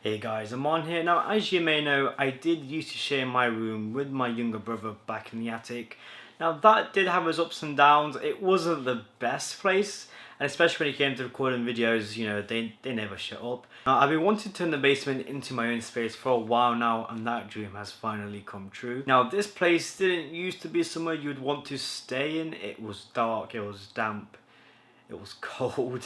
Hey guys, Amaan here. Now, as you may know, I did used to share my room with my younger brother back in the attic. Now, that did have its ups and downs. It wasn't the best place, and especially when it came to recording videos, you know, they never shut up. Now, I've been wanting to turn the basement into my own space for a while now, and that dream has finally come true. Now, this place didn't used to be somewhere you'd want to stay in. It was dark, it was damp, it was cold.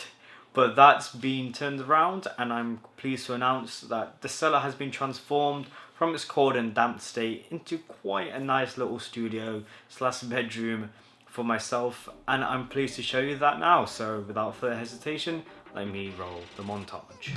But that's been turned around, and I'm pleased to announce that the cellar has been transformed from its cold and damp state into quite a nice little studio slash bedroom for myself, and I'm pleased to show you that now. So without further hesitation, let me roll the montage.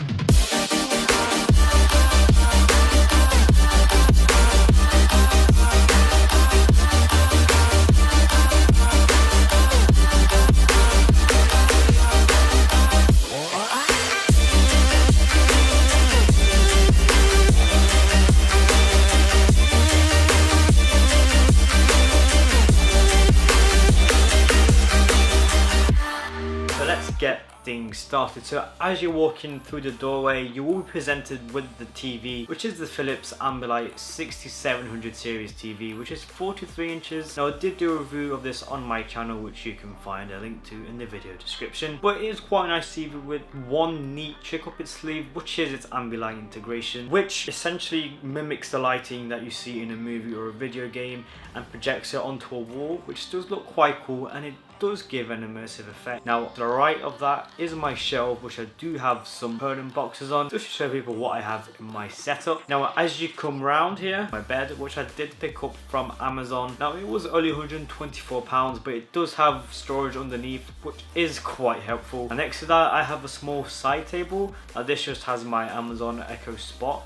Get things started. So as you're walking through the doorway, you will be presented with the TV, which is the Philips Ambilight 6700 series TV, which is 43 inches. Now, I did do a review of this on my channel, which you can find a link to in the video description, but it is quite a nice TV with one neat trick up its sleeve, which is its Ambilight integration, which essentially mimics the lighting that you see in a movie or a video game and projects it onto a wall, which does look quite cool, and it does give an immersive effect. Now, to the right of that is my shelf, which I do have some permanent boxes on, just to show people what I have in my setup. Now, as you come round here, my bed, which I did pick up from Amazon. Now, it was only £124, but it does have storage underneath, which is quite helpful. And next to that, I have a small side table. Now, this just has my Amazon Echo Spot,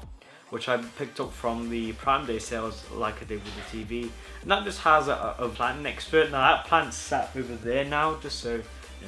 which I picked up from the Prime Day sales like I did with the TV. And that just has a plant next to it. Now, that plant's sat over there now, just so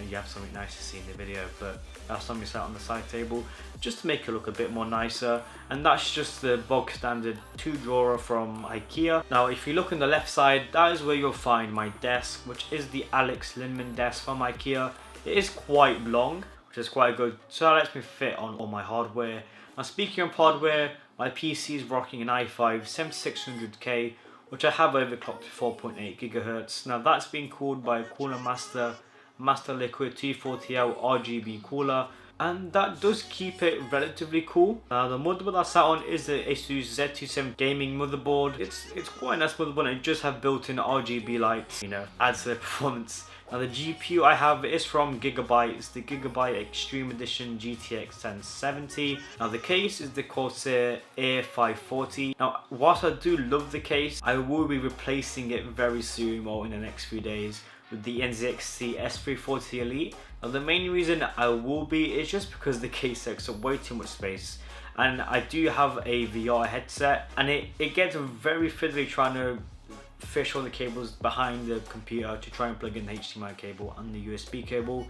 you have something nice to see in the video, but that's something sat on the side table just to make it look a bit more nicer. And that's just the bog standard 2-drawer from IKEA. Now, if you look on the left side, that is where you'll find my desk, which is the Alex Lindman desk from IKEA. It is quite long, which is quite good, so that lets me fit on all my hardware. Now, speaking of hardware, my PC is rocking an i5 7600K, which I have overclocked to 4.8 GHz. Now, that's been cooled by a Cooler Master Liquid 240L RGB cooler, and that does keep it relatively cool. Now, the motherboard I sat on is the Asus Z27 gaming motherboard. It's quite a nice motherboard, and it just have built-in RGB lights, you know, adds to the performance. Now, the GPU I have is from Gigabyte. It's the Gigabyte Extreme Edition GTX 1070. Now, the case is the Corsair Air 540. Now, whilst I do love the case, I will be replacing it very soon, or in the next few days, with the NZXT S340 Elite. Now, the main reason I will be is just because the case takes up way too much space, and I do have a VR headset, and it gets very fiddly trying to fish all the cables behind the computer to try and plug in the HDMI cable and the USB cable.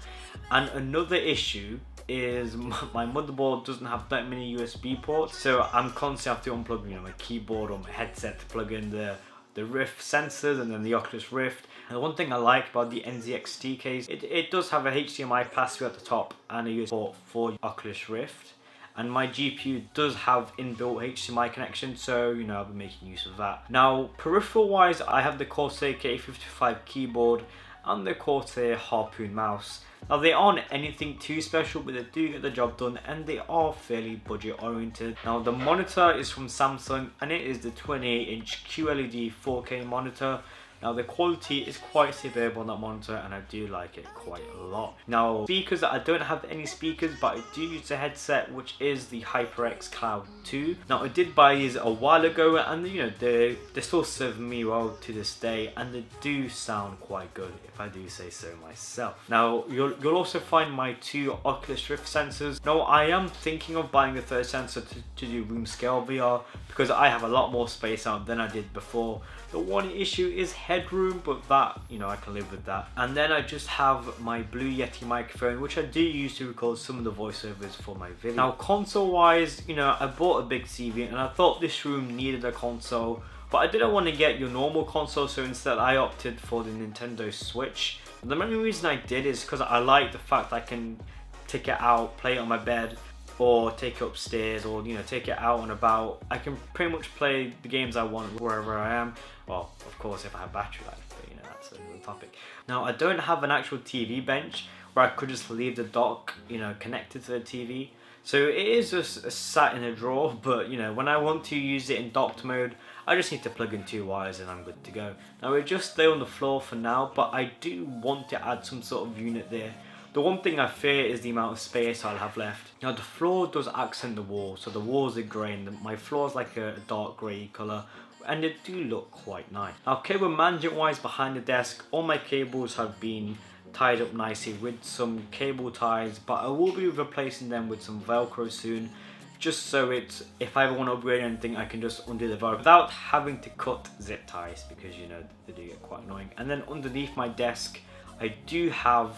And another issue is my motherboard doesn't have that many USB ports, so I'm constantly have to unplug, you know, my keyboard or my headset to plug in the Rift sensors and then the Oculus Rift. And the one thing I like about the NZXT case, it does have a HDMI pass-through at the top and a USB port for Oculus Rift. And my GPU does have inbuilt HDMI connection, so you know, I'll be making use of that. Now, peripheral wise, I have the Corsair K55 keyboard and the Corsair Harpoon mouse. Now, they aren't anything too special, but they do get the job done, and they are fairly budget oriented. Now, the monitor is from Samsung, and it is the 28-inch QLED 4K monitor. Now, the quality is quite superb on that monitor, and I do like it quite a lot. Now, speakers, I don't have any speakers, but I do use a headset, which is the HyperX Cloud 2. Now, I did buy these a while ago, and you know, they still serve me well to this day, and they do sound quite good, if I do say so myself. Now, you'll also find my 2 Oculus Rift sensors. Now, I am thinking of buying a third sensor to do room scale VR, because I have a lot more space out than I did before. The one issue is headroom, but that, you know, I can live with that. And then I just have my Blue Yeti microphone, which I do use to record some of the voiceovers for my video. Now, console wise, you know, I bought a big TV and I thought this room needed a console, but I didn't want to get your normal console, so instead I opted for the Nintendo Switch. The main reason I did is because I like the fact I can take it out, play it on my bed, or take it upstairs, or you know, take it out and about. I can pretty much play the games I want wherever I am. Well, of course, if I have battery life, but you know, that's another topic. Now, I don't have an actual TV bench where I could just leave the dock, you know, connected to the TV. So it is just sat in a drawer, but you know, when I want to use it in docked mode, I just need to plug in 2 wires and I'm good to go. Now, it just stay on the floor for now, but I do want to add some sort of unit there. The one thing I fear is the amount of space I'll have left. Now, the floor does accent the wall, so the walls are grey and my floor is like a dark grey colour, and they do look quite nice. Now, cable management wise, behind the desk, all my cables have been tied up nicely with some cable ties, but I will be replacing them with some Velcro soon, just so it's, if I ever want to upgrade anything, I can just undo the Velcro without having to cut zip ties, because you know, they do get quite annoying. And then underneath my desk, I do have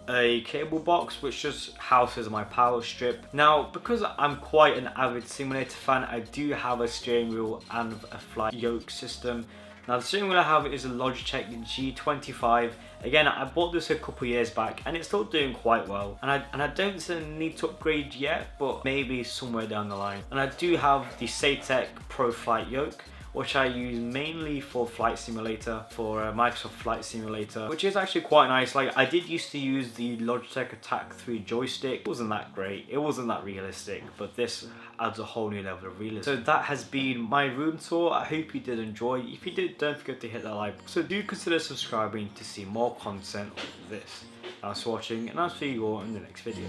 a cable box which just houses my power strip. Now, because I'm quite an avid simulator fan, I do have a steering wheel and a flight yoke system. Now, the steering wheel I have is a Logitech G25. Again, I bought this a couple years back and it's still doing quite well. And I don't need to upgrade yet, but maybe somewhere down the line. And I do have the Satec Pro Flight Yoke, which I use mainly for Flight Simulator, for Microsoft Flight Simulator, which is actually quite nice. Like, I did used to use the Logitech Attack 3 joystick. It wasn't that great, it wasn't that realistic, but this adds a whole new level of realism. So that has been my room tour. I hope you did enjoy. If you did, don't forget to hit that like button. So do consider subscribing to see more content of this. Thanks for watching, and I'll see you all in the next video.